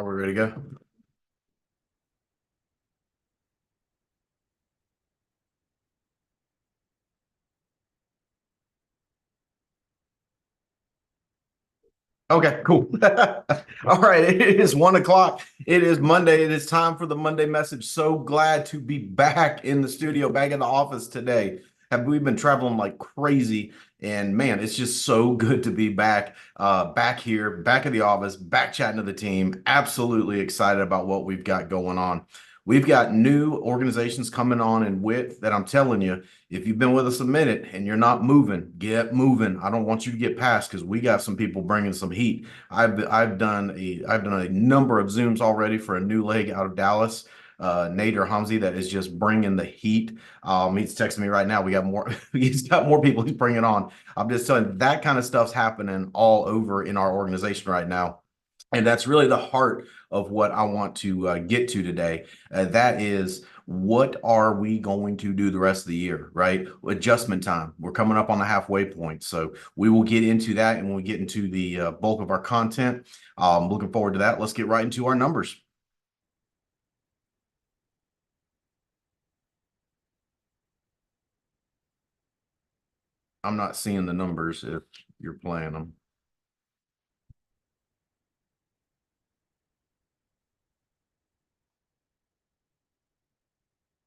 Are we ready to go? Okay, cool. All right, it is 1 o'clock. It is Monday. It is time for the Monday message. So glad to be back in the studio, back in the office today. Have we been traveling like crazy? And man, it's just so good to be back, back here, back at the office, back chatting to the team. Absolutely excited about what we've got going on. We've got new organizations coming on in WIT that I'm telling you, if you've been with us a minute and you're not moving, get moving. I don't want you to get past because we got some people bringing some heat. I've done a number of Zooms already for a new leg out of Dallas. Nader Hamzi that is just bringing the heat. He's texting me right now. We got more. He's got more people he's bringing on. I'm just telling you, that kind of stuff's happening all over in our organization right now. And that's really the heart of what I want to get to today. That is, what are we going to do the rest of the year, right? Adjustment time. We're coming up on the halfway point. So we will get into that and when we get into the bulk of our content. Looking forward to that. Let's get right into our numbers. I'm not seeing the numbers if you're playing them.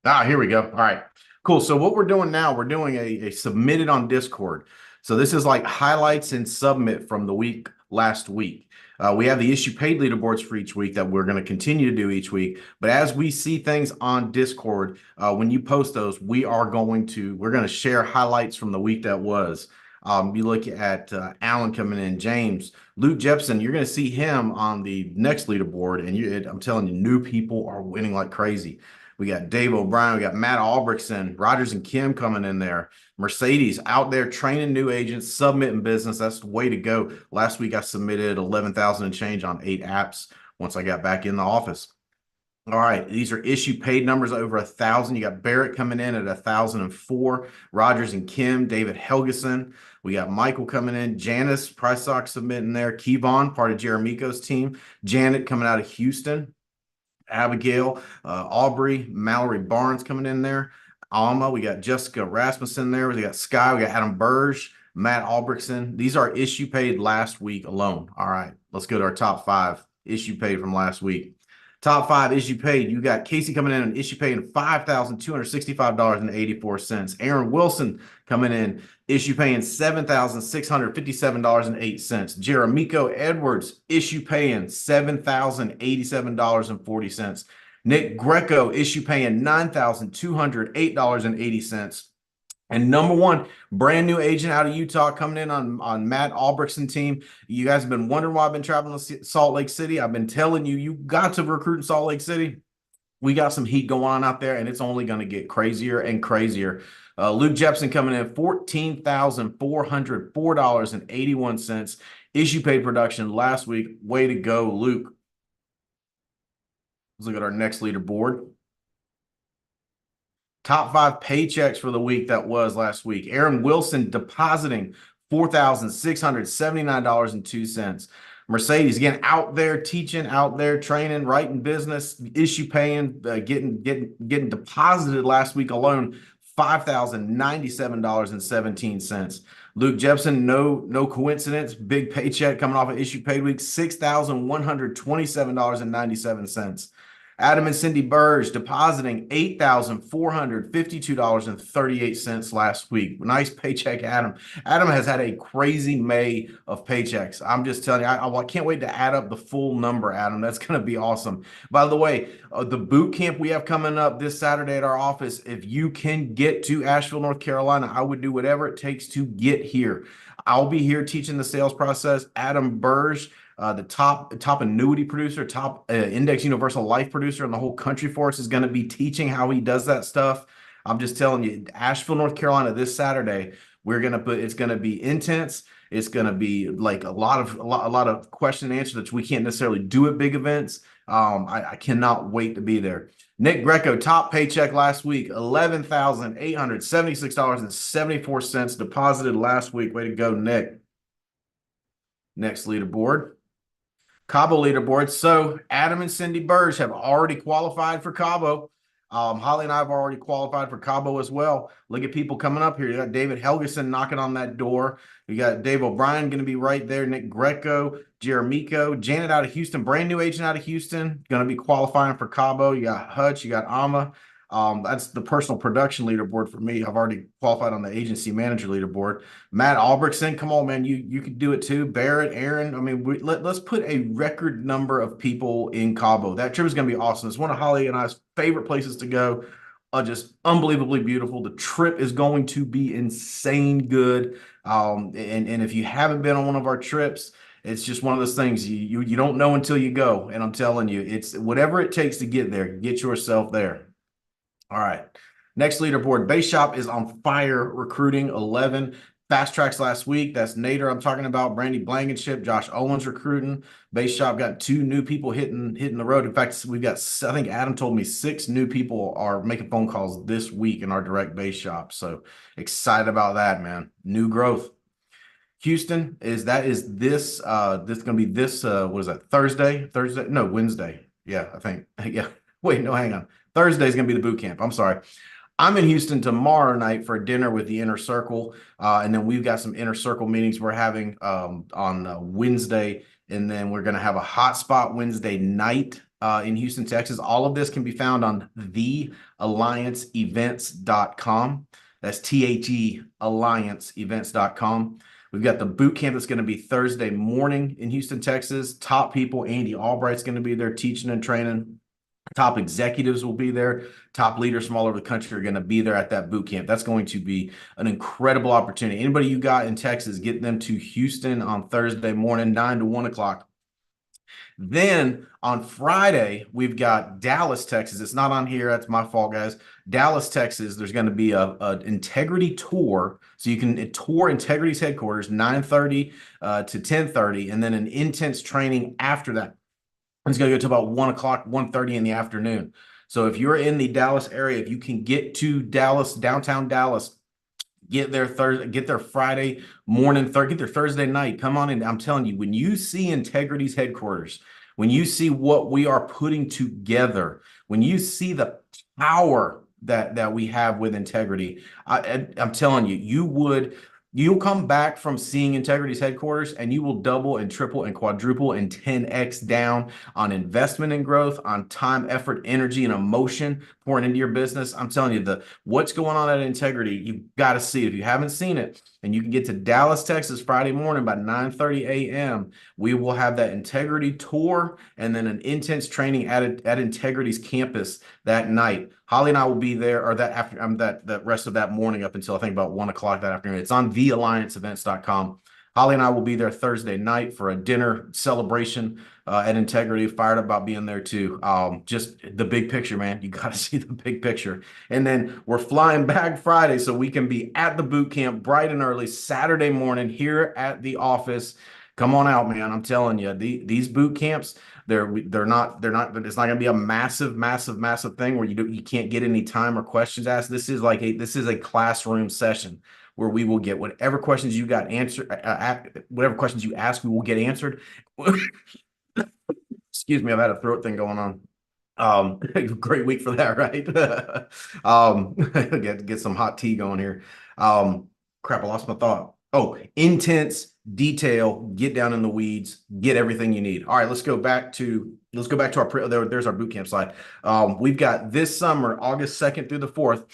Here we go. All right, cool. So what we're doing now, we're doing a submitted on Discord. So this is like highlights and submit from the week last week. We have the issue paid leaderboards for each week that we're going to continue to do each week. But as we see things on Discord, when you post those, we're going to share highlights from the week that was. You look at Alan coming in, James, Luke Jepson, you're going to see him on the next leaderboard. And I'm telling you, new people are winning like crazy. We got Dave O'Brien. We got Matt Albrechtson, Rogers and Kim coming in there. Mercedes out there training new agents, submitting business. That's the way to go. Last week I submitted 11,000 and change on 8 apps once I got back in the office. All right, these are issue paid numbers over 1,000. You got Barrett coming in at 1,004. Rogers and Kim, David Helgeson. We got Michael coming in. Janice Pricesock submitting there. Kevon, part of Jeremico's team. Janet coming out of Houston. Abigail, Aubrey, Mallory Barnes coming in there. Alma, we got Jessica Rasmussen there. We got Sky, we got Adam Burge, Matt Albrechtson. These are issue paid last week alone. All right, let's go to our top 5 issue paid from last week. Top 5 issue paid. You got Casey coming in and issue paying $5,265.84. Aaron Wilson coming in, issue paying $7,657.08. Jeremico Edwards, issue paying $7,087.40. Nick Greco, issue paying $9,208.80. And number 1, brand new agent out of Utah coming in on Matt Albrechtson team. You guys have been wondering why I've been traveling to Salt Lake City. I've been telling you, you got to recruit in Salt Lake City. We got some heat going on out there, and it's only going to get crazier and crazier. Luke Jepson coming in $14,404.81. Issue paid production last week. Way to go, Luke. Let's look at our next leaderboard. Top 5 paychecks for the week that was last week. Aaron Wilson depositing $4,679.02. Mercedes, again, out there teaching, out there training, writing business, issue paying, getting deposited last week alone, $5,097.17. Luke Jepson, no coincidence, big paycheck coming off of issue paid week, $6,127.97. Adam and Cindy Burge depositing $8,452.38 last week. Nice paycheck, Adam. Adam has had a crazy May of paychecks. I'm just telling you, I can't wait to add up the full number, Adam. That's going to be awesome. By the way, the boot camp we have coming up this Saturday at our office, if you can get to Asheville, North Carolina, I would do whatever it takes to get here. I'll be here teaching the sales process. Adam Burge, the top annuity producer, top index universal life producer in the whole country for us, is going to be teaching how he does that stuff. I'm just telling you, Asheville, North Carolina, this Saturday, it's going to be intense. It's going to be like a lot of question and answer that we can't necessarily do at big events. I cannot wait to be there. Nick Greco, top paycheck last week, $11,876.74 deposited last week. Way to go, Nick. Next leaderboard. Cabo leaderboard. So Adam and Cindy Burge have already qualified for Cabo. Holly and I have already qualified for Cabo as well. Look at people coming up here. You got David Helgeson knocking on that door. You got Dave O'Brien going to be right there. Nick Greco, Jeremico, Janet out of Houston, brand new agent out of Houston, going to be qualifying for Cabo. You got Hutch, you got Ama. That's the personal production leaderboard for me. I've already qualified on the agency manager leaderboard. Matt Albrechtson, come on, man, you could do it too. Barrett, Aaron. I mean, let's put a record number of people in Cabo. That trip is going to be awesome. It's one of Holly and I's favorite places to go. Just unbelievably beautiful. The trip is going to be insane good. And if you haven't been on one of our trips, it's just one of those things you don't know until you go. And I'm telling you, it's whatever it takes to get there. Get yourself there. All right. Next leaderboard, Base Shop is on fire, recruiting 11 fast tracks last week. That's Nader I'm talking about, Brandy Blankenship, Josh Owens recruiting. Base Shop got 2 new people hitting the road. In fact, we've got, I think Adam told me 6 new people are making phone calls this week in our direct Base Shop. So excited about that, man. New growth. Houston is this going to be this what is that, Thursday? No, Wednesday. Yeah, I think. Yeah. Wait, no, hang on. Thursday is going to be the boot camp. I'm sorry. I'm in Houston tomorrow night for dinner with the Inner Circle. And then we've got some Inner Circle meetings we're having on Wednesday. And then we're going to have a hotspot Wednesday night in Houston, Texas. All of this can be found on theallianceevents.com. That's THEallianceevents.com. We've got the boot camp that's going to be Thursday morning in Houston, Texas. Top people, Andy Albright's going to be there teaching and training. Top executives will be there. Top leaders from all over the country are going to be there at that boot camp. That's going to be an incredible opportunity. Anybody you got in Texas, get them to Houston on Thursday morning, 9 to 1 o'clock. Then on Friday, we've got Dallas, Texas. It's not on here. That's my fault, guys. Dallas, Texas, there's going to be an integrity tour. So you can tour Integrity's headquarters, 9:30 to 10:30, and then an intense training after that. It's going to go to about 1 o'clock, 1:30 in the afternoon. So if you're in the Dallas area, if you can get to Dallas, downtown Dallas, get there Thursday, get there Friday morning, get there Thursday night. Come on in. I'm telling you, when you see Integrity's headquarters, when you see what we are putting together, when you see the power that we have with Integrity, I'm telling you, you'll come back from seeing Integrity's headquarters and you will double and triple and quadruple and 10x down on investment and growth, on time, effort, energy, and emotion pouring into your business. I'm telling you, what's going on at Integrity, you've got to see it. If you haven't seen it, and you can get to Dallas, Texas Friday morning by 9:30 a.m., we will have that Integrity tour and then an intense training at Integrity's campus that night. Holly and I will be there, or that rest of that morning up until I think about 1 o'clock that afternoon. It's on theallianceevents.com. Holly and I will be there Thursday night for a dinner celebration at Integrity. Fired up about being there too. Just the big picture, man. You got to see the big picture. And then we're flying back Friday so we can be at the boot camp bright and early Saturday morning here at the office. Come on out, man. I'm telling you, these boot camps, they're not, it's not going to be a massive thing where you can't get any time or questions asked. This is a classroom session where we will get whatever questions you got answered, whatever questions you ask, we will get answered. Excuse me, I've had a throat thing going on. Great week for that, right? Get some hot tea going here. Crap, I lost my thought. Oh, intense detail, get down in the weeds, get everything you need. All right, let's go back to our there's our boot camp slide. We've got this summer, August 2nd through the 4th.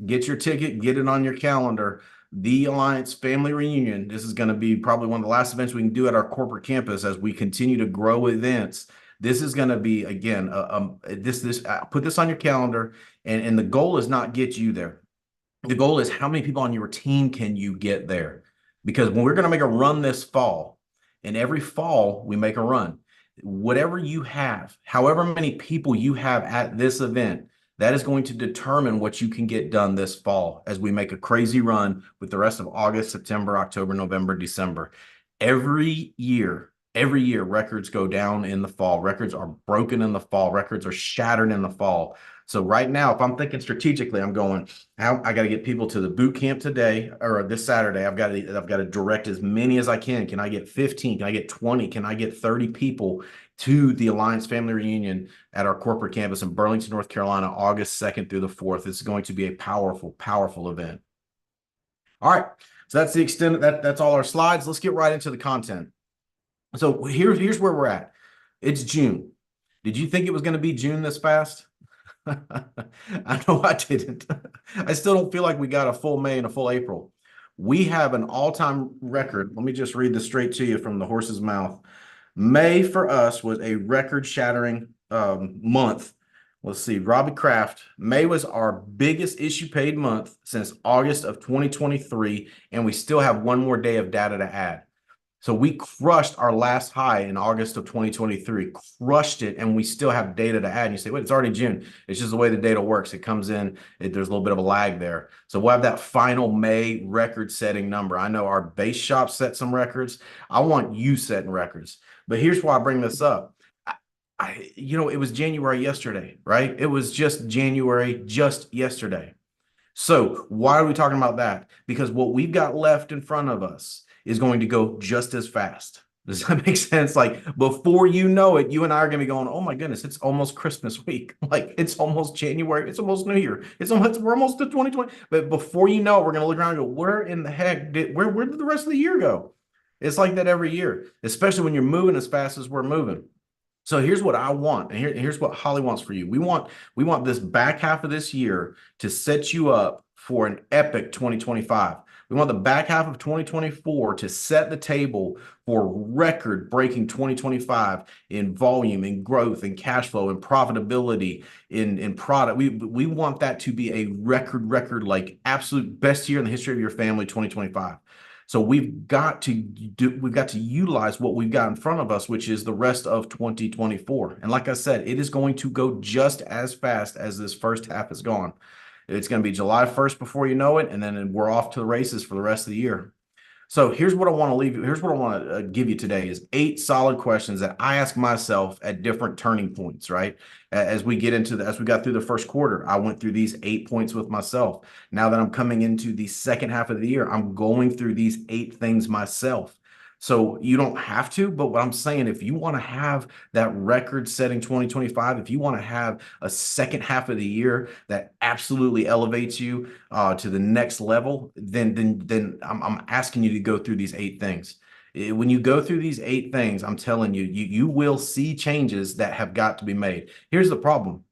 Get your ticket, get it on your calendar. The Alliance Family Reunion. This is going to be probably one of the last events we can do at our corporate campus as we continue to grow events. This is going to be, again, put this on your calendar, and the goal is not get you there. The goal is how many people on your team can you get there? Because when we're going to make a run this fall, and every fall we make a run, whatever you have, however many people you have at this event, that is going to determine what you can get done this fall as we make a crazy run with the rest of August, September, October, November, December. Every year, records go down in the fall. Records are broken in the fall. Records are shattered in the fall. So right now, if I'm thinking strategically, I'm going, how I got to get people to the boot camp today or this Saturday. I've got to direct as many as I can. Can I get 15? Can I get 20? Can I get 30 people to the Alliance Family Reunion at our corporate campus in Burlington, North Carolina, August 2nd through the 4th? It's going to be a powerful, powerful event. All right. So that's the extent of that. That's all our slides. Let's get right into the content. So here's where we're at. It's June. Did you think it was going to be June this fast? I know I didn't. I still don't feel like we got a full May and a full April. We have an all-time record. Let me just read this straight to you from the horse's mouth. May for us was a record-shattering month. Let's see, Robbie Kraft. May was our biggest issue paid month since August of 2023, and we still have one more day of data to add. So we crushed our last high in August of 2023, crushed it, and we still have data to add. And you say, wait, it's already June. It's just the way the data works. It comes in, there's a little bit of a lag there. So we'll have that final May record-setting number. I know our base shop set some records. I want you setting records. But here's why I bring this up. It was January yesterday, right? It was just January just yesterday. So why are we talking about that? Because what we've got left in front of us is going to go just as fast. Does that make sense? Like before you know it, you and I are going to be going, oh my goodness, it's almost Christmas week. Like it's almost January. It's almost New Year. We're almost to 2020. But before you know it, we're going to look around and go, where in the heck where did the rest of the year go? It's like that every year, especially when you're moving as fast as we're moving. So here's what I want, and here's what Holly wants for you. We want this back half of this year to set you up for an epic 2025. We want the back half of 2024 to set the table for record-breaking 2025 in volume, in growth, in cash flow, in profitability, in product. We want that to be a record, like absolute best year in the history of your family, 2025. So we've got to utilize what we've got in front of us, which is the rest of 2024. And like I said, it is going to go just as fast as this first half has gone. It's going to be July 1st before you know it, and then we're off to the races for the rest of the year. So here's what I want to leave you. Here's what I want to give you today is 8 solid questions that I ask myself at different turning points, right? As we got through the first quarter, I went through these 8 points with myself. Now that I'm coming into the second half of the year, I'm going through these 8 things myself. So you don't have to, but what I'm saying, if you want to have that record-setting 2025, if you want to have a second half of the year that absolutely elevates you to the next level, then I'm asking you to go through these 8 things. When you go through these 8 things, I'm telling you, you will see changes that have got to be made. Here's the problem.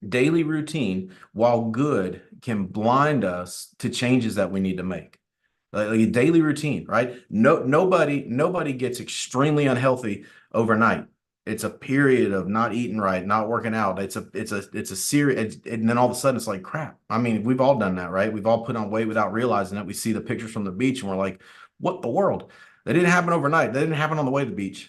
Daily routine, while good, can blind us to changes that we need to make. Like a daily routine, right? Nobody gets extremely unhealthy overnight. It's a period of not eating right, not working out. It's a series, and then all of a sudden it's like crap. I mean, we've all done that, right? We've all put on weight without realizing it. We see the pictures from the beach and we're like, what the world? That didn't happen overnight. That didn't happen on the way to the beach,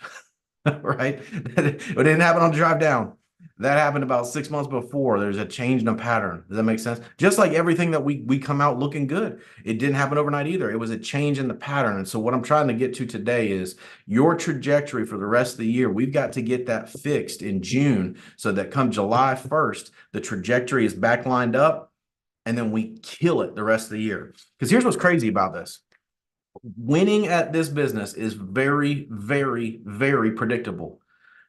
right? It didn't happen on the drive down. That happened about 6 months before. There's a change in a pattern. Does that make sense? Just like everything that we come out looking good, it didn't happen overnight either. It was a change in the pattern. And so what I'm trying to get to today is your trajectory for the rest of the year. We've got to get that fixed in June so that come July 1st, the trajectory is back lined up, and then we kill it the rest of the year. Because here's what's crazy about this. Winning at this business is very, very, very predictable.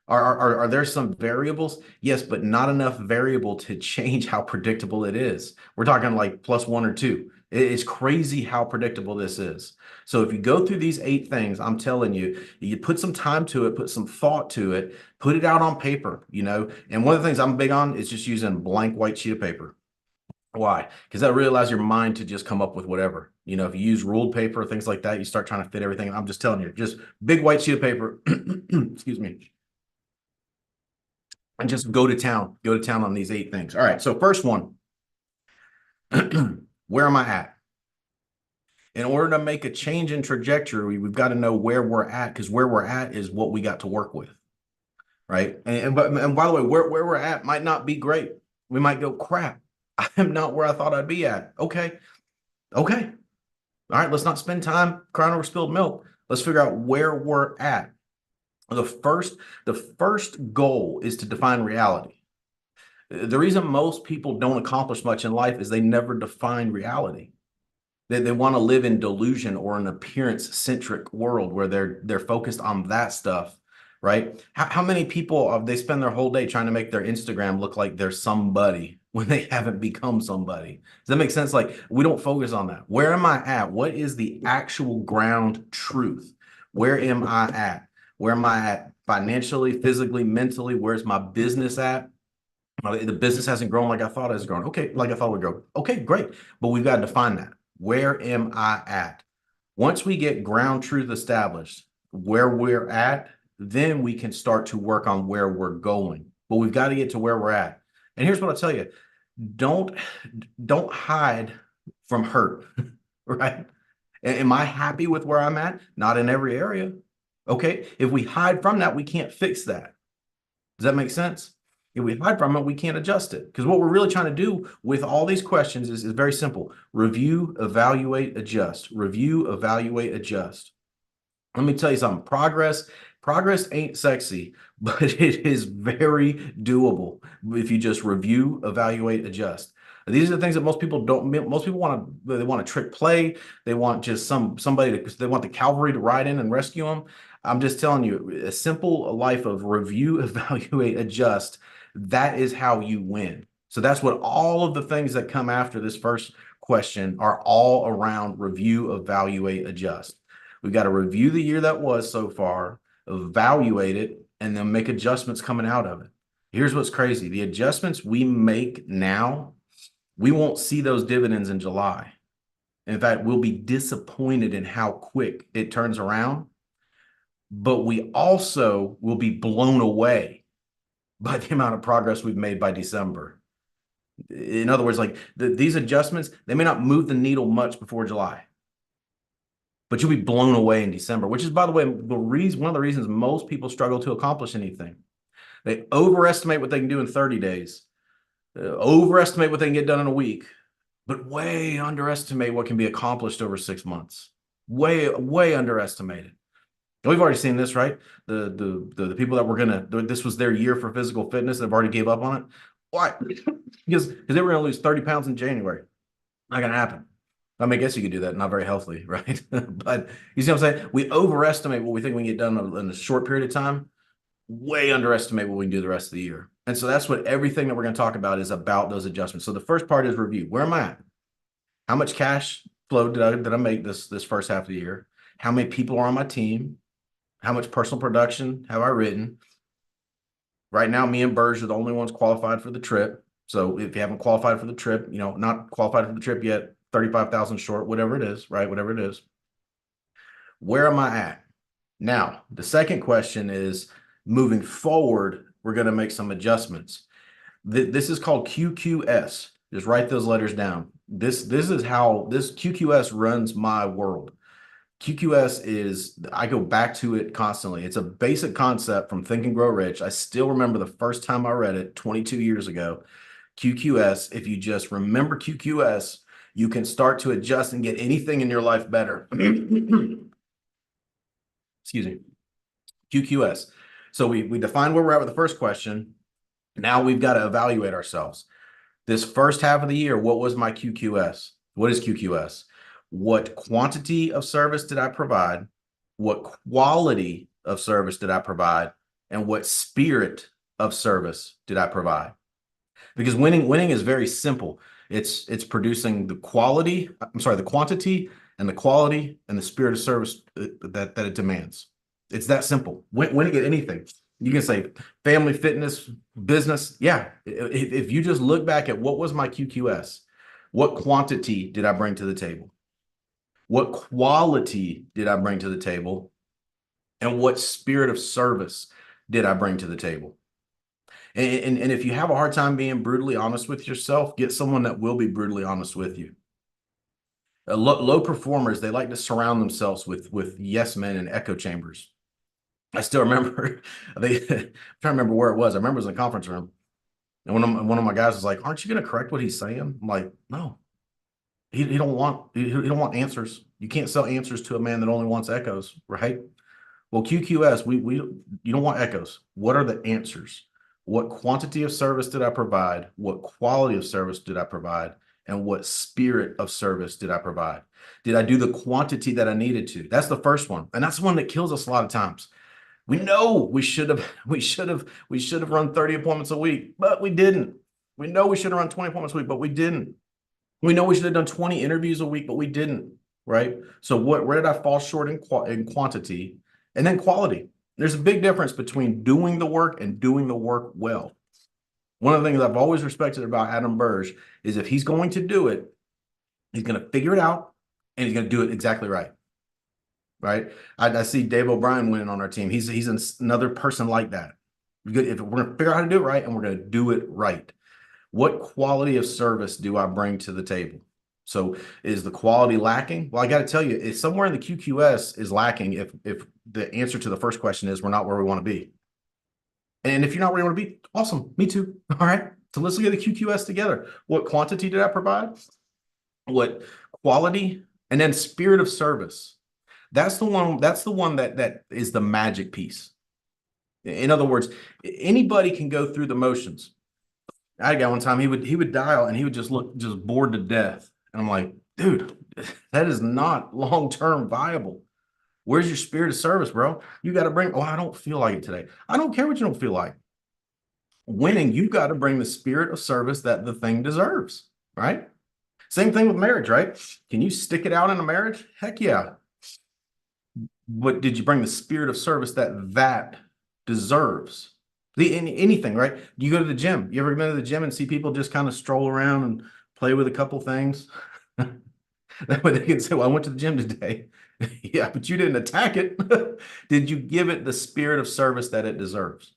Are there some variables? Yes, but not enough variable to change how predictable it is. We're talking like +1 or 2. It's crazy how predictable this is. So if you go through these 8 things, I'm telling you, you put some time to it, put some thought to it, put it out on paper, And one of the things I'm big on is just using blank white sheet of paper. Why? Because that really allows your mind to just come up with whatever. If you use ruled paper, things like that, you start trying to fit everything. I'm just telling you, just big white sheet of paper. Excuse me. And just go to town on these 8 things. All right. So first one, where am I at? In order to make a change in trajectory, we've got to know where we're at, because where we're at is what we got to work with. Right. And by the way, where we're at might not be great. We might go, crap, I'm not where I thought I'd be at. Okay. All right. Let's not spend time crying over spilled milk. Let's figure out where we're at. The first goal is to define reality. The reason most people don't accomplish much in life is they never define reality. They want to live in delusion or an appearance-centric world where they're focused on that stuff, right? How many people they spend their whole day trying to make their Instagram look like they're somebody when they haven't become somebody? Does that make sense? Like, we don't focus on that. Where am I at? What is the actual ground truth? Where am I at? Where am I at financially, physically, mentally? Where's my business at? The business hasn't grown like I thought it was growing. Okay, like I thought it would grow. Okay, great. But we've got to define that. Where am I at? Once we get ground truth established, where we're at, then we can start to work on where we're going. But we've got to get to where we're at. And here's what I'll tell you. Don't hide from hurt, right? Am I happy with where I'm at? Not in every area. Okay. If we hide from that, we can't fix that. Does that make sense? If we hide from it, we can't adjust it. Because what we're really trying to do with all these questions is very simple. Review, evaluate, adjust. Review, evaluate, adjust. Let me tell you something. Progress ain't sexy, but it is very doable if you just review, evaluate, adjust. These are the things that most people don't. Most people they want a trick play. They want just they want the cavalry to ride in and rescue them. I'm just telling you, a simple life of review, evaluate, adjust. That is how you win. So that's what all of the things that come after this first question are all around: review, evaluate, adjust. We've got to review the year that was so far, evaluate it, and then make adjustments coming out of it. Here's what's crazy. The adjustments we make now, we won't see those dividends in July. In fact, we'll be disappointed in how quick it turns around, but we also will be blown away by the amount of progress we've made by December. In other words, like these adjustments, they may not move the needle much before July, but you'll be blown away in December, which is, by the way, one of the reasons most people struggle to accomplish anything. They overestimate what they can do in 30 days, overestimate what they can get done in a week, but way underestimate what can be accomplished over 6 months. Way underestimated. We've already seen this, right? The people that this was their year for physical fitness, they've already gave up on it. Why? because they were going to lose 30 pounds in January. Not going to happen. I mean, I guess you could do that, not very healthily, right? But you see what I'm saying? We overestimate what we think we can get done in a short period of time, way underestimate what we can do the rest of the year. And so that's what everything that we're going to talk about is about, those adjustments. So the first part is review. Where am I at? How much cash flow did I make this first half of the year? How many people are on my team? How much personal production have I written? Right now, me and Burge are the only ones qualified for the trip. So if you haven't qualified for the trip, not qualified for the trip yet, 35,000 short, whatever it is, right? Whatever it is. Where am I at? Now, the second question is, moving forward, we're going to make some adjustments. This is called QQS. Just write those letters down. This is how this QQS runs my world. QQS is, I go back to it constantly. It's a basic concept from Think and Grow Rich. I still remember the first time I read it 22 years ago. QQS, if you just remember QQS, you can start to adjust and get anything in your life better. Excuse me. QQS. So we defined where we're at with the first question. Now we've got to evaluate ourselves. This first half of the year, what was my QQS? What is QQS? What quantity of service did I provide? What quality of service did I provide? And what spirit of service did I provide? Because winning is very simple. It's producing the quantity and the quality and the spirit of service that it demands. It's that simple. Winning at anything. You can say family, fitness, business. Yeah. If you just look back at what was my QQS, what quantity did I bring to the table? What quality did I bring to the table? And what spirit of service did I bring to the table? And if you have a hard time being brutally honest with yourself, get someone that will be brutally honest with you. Low performers, they like to surround themselves with yes men and echo chambers. I still remember, I'm trying to remember where it was. I remember it was in a conference room. And one of my guys was like, "Aren't you going to correct what he's saying?" I'm like, "No, he don't want answers. You can't sell answers to a man that only wants echoes, right?" Well, QQS, you don't want echoes. What are the answers? What quantity of service did I provide? What quality of service did I provide? And what spirit of service did I provide? Did I do the quantity that I needed to? That's the first one. And that's the one that kills us a lot of times. We know we should have run 30 appointments a week, but we didn't. We know we should have run 20 appointments a week, but we didn't. We know we should have done 20 interviews a week, but we didn't, right? So where did I fall short in quantity and then quality? There's a big difference between doing the work and doing the work well. One of the things I've always respected about Adam Burge is if he's going to do it, he's going to figure it out and he's going to do it exactly right. Right? I see Dave O'Brien winning on our team. He's another person like that. If we're going to figure out how to do it right and we're going to do it right. What quality of service do I bring to the table? So is the quality lacking? Well, I got to tell you, if somewhere in the QQS is lacking, if the answer to the first question is we're not where we want to be. And if you're not where you want to be, awesome. Me too. All right. So let's look at the QQS together. What quantity did I provide? What quality? And then spirit of service. That's the one that is the magic piece. In other words, anybody can go through the motions. I had a guy one time, he would dial and he would just look just bored to death. And I'm like, dude, that is not long-term viable. Where's your spirit of service, bro? You got to bring, I don't feel like it today. I don't care what you don't feel like. Winning, you've got to bring the spirit of service that the thing deserves, right? Same thing with marriage, right? Can you stick it out in a marriage? Heck yeah. But did you bring the spirit of service that deserves? Anything, right? You go to the gym. You ever been to the gym and see people just kind of stroll around and play with a couple things? That way they can say, well, I went to the gym today. Yeah, but you didn't attack it. Did you give it the spirit of service that it deserves?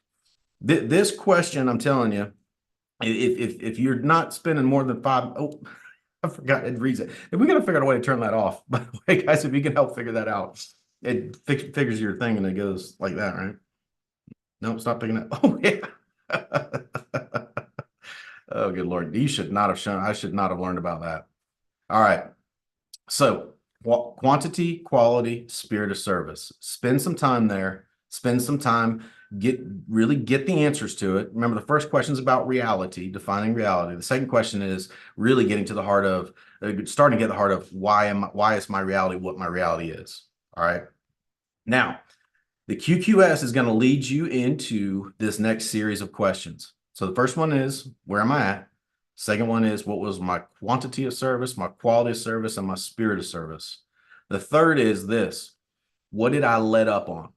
This question, I'm telling you, if you're not spending more than I forgot it reads it. If we got to figure out a way to turn that off, by the way, guys, if you can help figure that out, it figures your thing and it goes like that, right? No, stop picking it. Oh, yeah. Oh, good Lord. You should not have shown. I should not have learned about that. All right. So quantity, quality, spirit of service. Spend some time there. Spend some time. Really get the answers to it. Remember, the first question is about reality, defining reality. The second question is really getting to the heart of, starting to get the heart of why is my reality what my reality is. All right. Now, the QQS is going to lead you into this next series of questions. So the first one is, where am I at? Second one is, what was my quantity of service, my quality of service, and my spirit of service? The third is this, what did I let up on?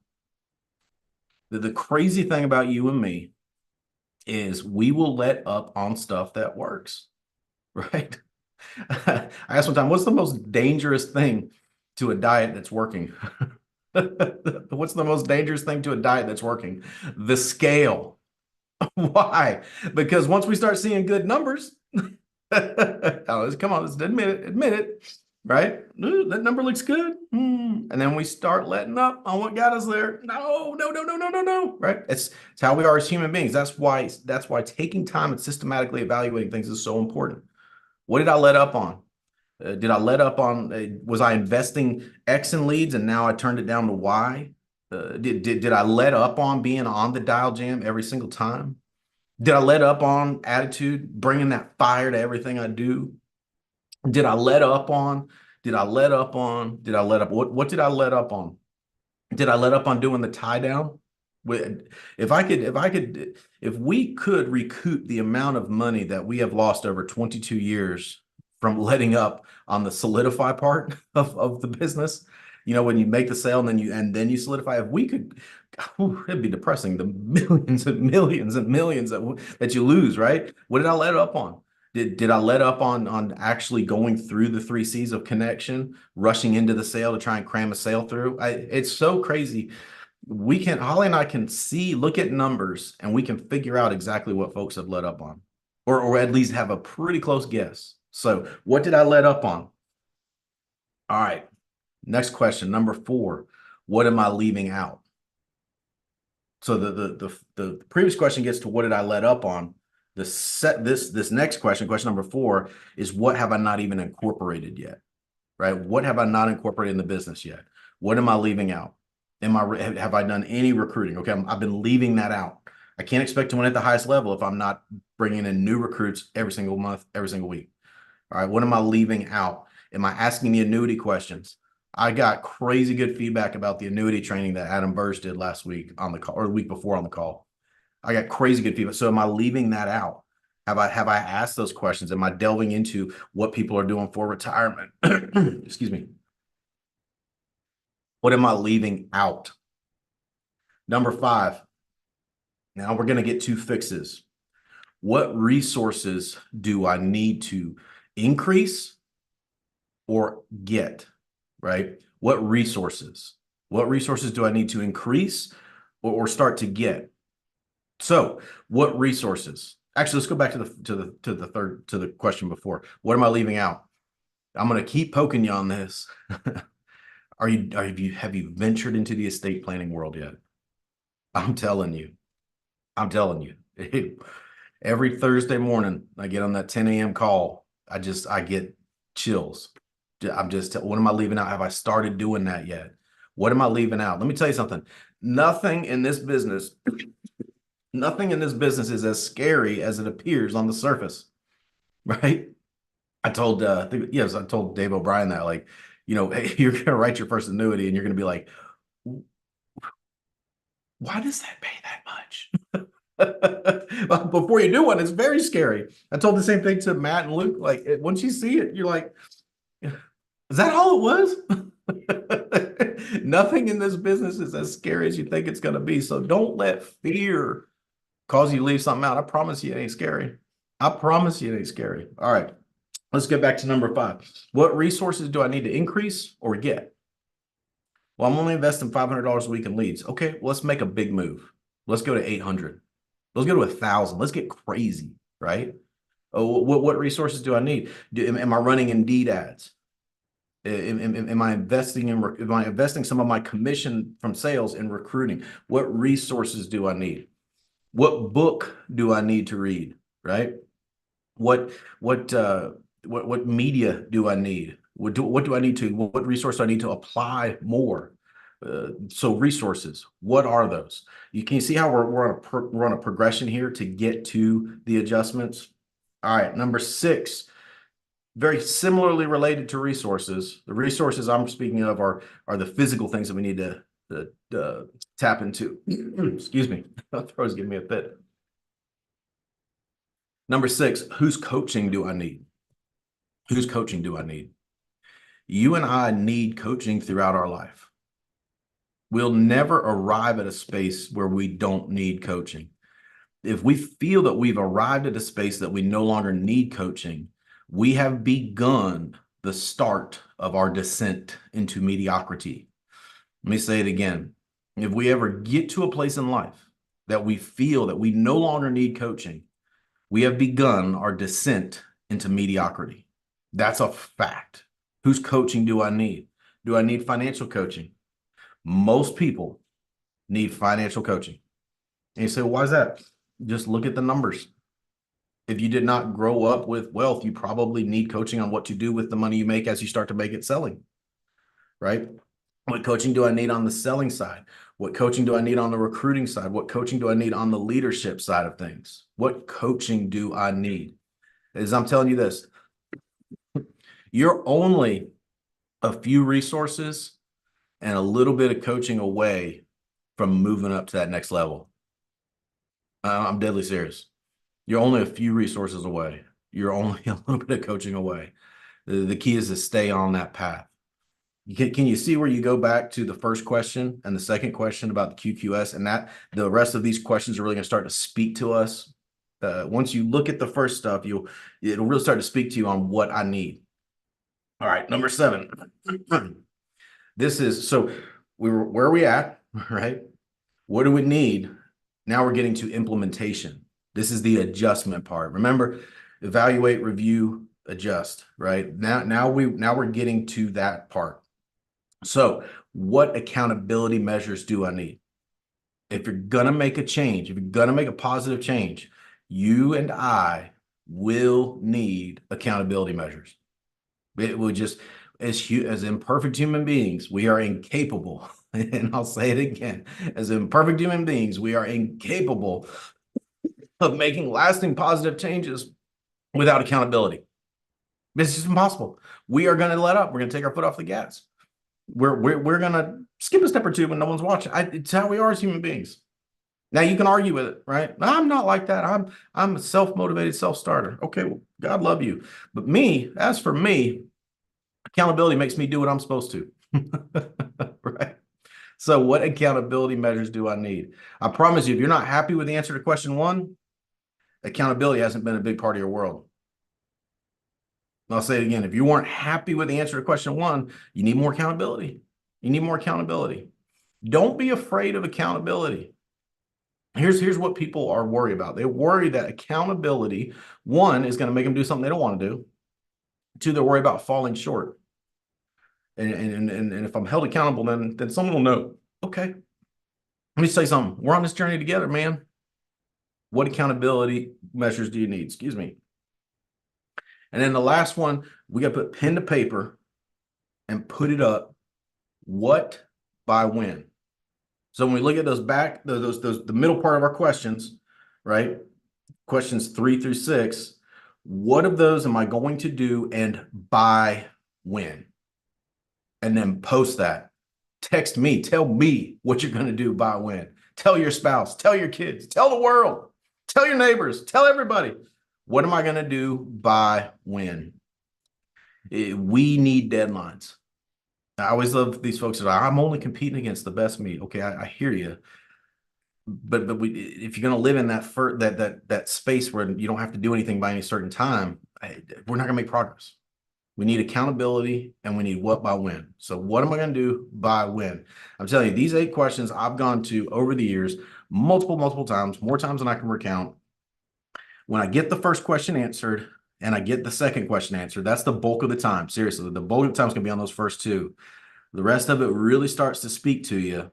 The crazy thing about you and me is we will let up on stuff that works, right? I asked one time, what's the most dangerous thing to a diet that's working? What's the most dangerous thing to a diet that's working? The scale. Why? Because once we start seeing good numbers, come on, let's admit it, right? Ooh, that number looks good. And then we start letting up on what got us there. No, right? It's how we are as human beings. That's why taking time and systematically evaluating things is so important. What did I let up on? Did I let up on, was I investing X in leads and now I turned it down to Y? Did I let up on being on the dial jam every single time? Did I let up on attitude, bringing that fire to everything I do? What did I let up on? What did I let up on? Did I let up on doing the tie down? If we could recoup the amount of money that we have lost over 22 years from letting up on the solidify part of the business, when you make the sale and then you solidify, if we could, it'd be depressing, the millions and millions and millions that you lose, right? What did I let up on? Did I let up on actually going through the 3 C's of connection, rushing into the sale to try and cram a sale through? It's so crazy. Holly and I can look at numbers and we can figure out exactly what folks have let up on, or at least have a pretty close guess. So what did I let up on? All right. Next question, number 4, what am I leaving out? So the previous question gets to what did I let up on? This next question number 4, is what have I not even incorporated yet, right? What have I not incorporated in the business yet? What am I leaving out? Have I done any recruiting? Okay, I've been leaving that out. I can't expect to win at the highest level if I'm not bringing in new recruits every single month, every single week. All right, what am I leaving out? Am I asking the annuity questions? I got crazy good feedback about the annuity training that Adam Burge did last week on the call, or the week before on the call. I got crazy good feedback. So am I leaving that out? Have I asked those questions? Am I delving into what people are doing for retirement? Excuse me. What am I leaving out? Number 5. Now we're going to get 2 fixes. What resources do I need to increase or get, right? What resources? What resources do I need to increase or start to get? So, what resources? Actually, let's go back to the question before. What am I leaving out? I'm going to keep poking you on this. Have you ventured into the estate planning world yet? I'm telling you. Every Thursday morning, I get on that 10 a.m. call. I get chills. What am I leaving out? Have I started doing that yet? What am I leaving out? Let me tell you something. Nothing in this business is as scary as it appears on the surface, right? I told Dave O'Brien that, like, hey, you're gonna write your first annuity and you're gonna be like, why does that pay that much? Before you do one, it's very scary. I told the same thing to Matt and Luke. Like, once you see it, you're like, is that all it was? Nothing in this business is as scary as you think it's going to be. So don't let fear cause you to leave something out. I promise you it ain't scary. I promise you it ain't scary. All right, let's get back to number 5. What resources do I need to increase or get? Well, I'm only investing $500 a week in leads. Okay, well, let's make a big move. Let's go to 800. Let's go to 1,000. Let's get crazy, right? Oh, what resources do I need? Am I running Indeed ads? Am I investing some of my commission from sales in recruiting? What resources do I need? What book do I need to read? Right? What media do I need? What resource do I need to apply more? So resources, what are those? You can see how we're on a progression here to get to the adjustments. All right, number 6, very similarly related to resources. The resources I'm speaking of are the physical things that we need to tap into. Excuse me, my throat's giving me a fit. Number 6, whose coaching do I need? Whose coaching do I need? You and I need coaching throughout our life. We'll never arrive at a space where we don't need coaching. If we feel that we've arrived at a space that we no longer need coaching, we have begun the start of our descent into mediocrity. Let me say it again. If we ever get to a place in life that we feel that we no longer need coaching, we have begun our descent into mediocrity. That's a fact. Whose coaching do I need? Do I need financial coaching? Most people need financial coaching. And you say, why is that? Just look at the numbers. If you did not grow up with wealth, you probably need coaching on what to do with the money you make as you start to make it selling, right? What coaching do I need on the selling side? What coaching do I need on the recruiting side? What coaching do I need on the leadership side of things? What coaching do I need? As I'm telling you this, you're only a few resources and a little bit of coaching away from moving up to that next level. I'm deadly serious. You're only a few resources away. You're only a little bit of coaching away. The key is to stay on that path. Can you see where you go back to the first question and the second question about the QQS, and that the rest of these questions are really going to start to speak to us? Once you look at the first stuff, it'll really start to speak to you on what I need. All right, number 7. So where are we at, right? What do we need? Now we're getting to implementation. This is the adjustment part. Remember, evaluate, review, adjust, right? Now we're getting to that part. So what accountability measures do I need? If you're going to make a change, if you're going to make a positive change, you and I will need accountability measures. It will just, as imperfect human beings, we are incapable And I'll say it again, as imperfect human beings, we are incapable of making lasting positive changes without accountability. It's just impossible. We are going to let up. We're going to take our foot off the gas. We're going to skip a step or two when no one's watching. It's how we are as human beings. Now you can argue with it, right? I'm not like that. I'm a self-motivated self-starter. Okay, well, God love you. But me, as for me, accountability makes me do what I'm supposed to. Right? So what accountability measures do I need? I promise you, if you're not happy with the answer to question one, accountability hasn't been a big part of your world. I'll say it again. If you weren't happy with the answer to question one, you need more accountability. You need more accountability. Don't be afraid of accountability. Here's what people are worried about. They worry that accountability, one, is going to make them do something they don't want to do. Two, they're worried about falling short. And if I'm held accountable, then someone will know, okay, let me say something. We're on this journey together, man. What accountability measures do you need? Excuse me. And then the last one, we got to put pen to paper and put it up. What by when? So when we look at those the middle part of our questions, right? Questions 3 through 6, what of those am I going to do and by when? And then post that. Text me, tell me what you're going to do by when. Tell your spouse, tell your kids, tell the world, tell your neighbors, tell everybody. What am I going to do by when? We need deadlines. I always love these folks that are, I'm only competing against the best me. Okay, I hear you. But if you're going to live in that space where you don't have to do anything by any certain time, we're not going to make progress. We need accountability and we need what by when. So what am I going to do by when? I'm telling you, these 8 questions I've gone to over the years, multiple times, more times than I can recount. When I get the first question answered and I get the second question answered, that's the bulk of the time. Seriously, the bulk of the time is going to be on those first 2. The rest of it really starts to speak to you.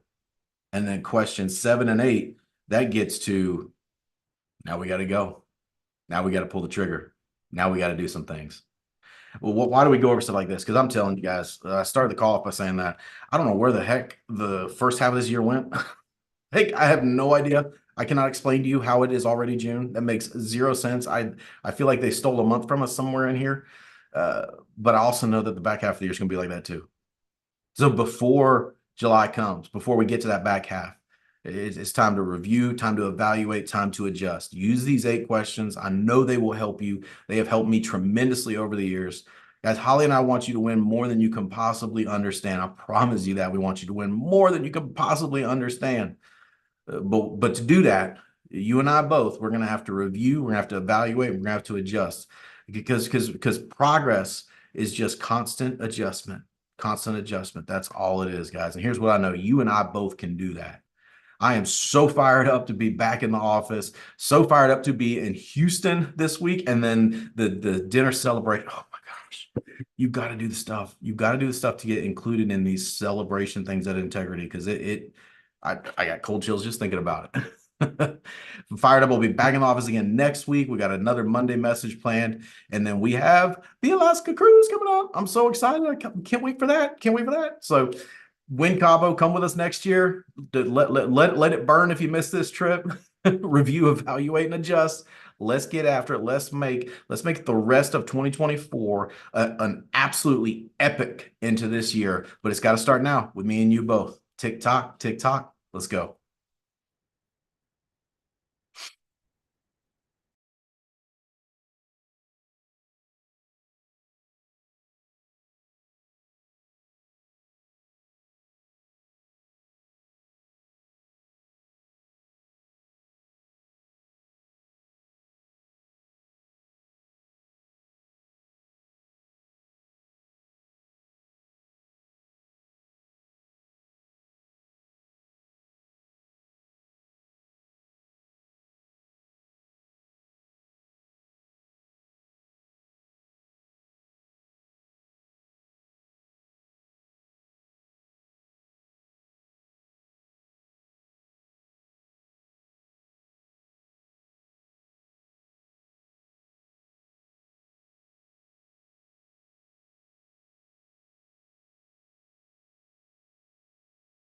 And then questions 7 and 8, that gets to, now we got to go. Now we got to pull the trigger. Now we got to do some things. Well, why do we go over stuff like this? Because I'm telling you guys, I started the call off by saying that I don't know where the heck the first half of this year went. Hey, I have no idea. I cannot explain to you how it is already June. That makes 0 sense. I feel like they stole a month from us somewhere in here. But I also know that the back half of the year is going to be like that too. So before July comes, before we get to that back half, it's time to review, time to evaluate, time to adjust. Use these 8 questions. I know they will help you. They have helped me tremendously over the years. Guys, Holly and I want you to win more than you can possibly understand. I promise you that. We want you to win more than you can possibly understand. But to do that, you and I both, we're going to have to review, we're going to have to evaluate, we're going to have to adjust because progress is just constant adjustment. Constant adjustment. That's all it is, guys. And here's what I know. You and I both can do that. I am so fired up to be back in the office, so fired up to be in Houston this week, and then the dinner celebration. Oh my gosh, you've got to do the stuff. You've got to do the stuff to get included in these celebration things at Integrity because I got cold chills just thinking about it. I'm fired up. We'll be back in the office again next week. We got another Monday message planned, and then we have the Alaska cruise coming up. I'm so excited. I can't wait for that. Can't wait for that. So win Cabo, come with us next year. Let it burn if you miss this trip. Review, evaluate, and adjust. Let's get after it. Let's make the rest of 2024 an absolutely epic into this year. But it's got to start now with me and you both. Tick tock, let's go.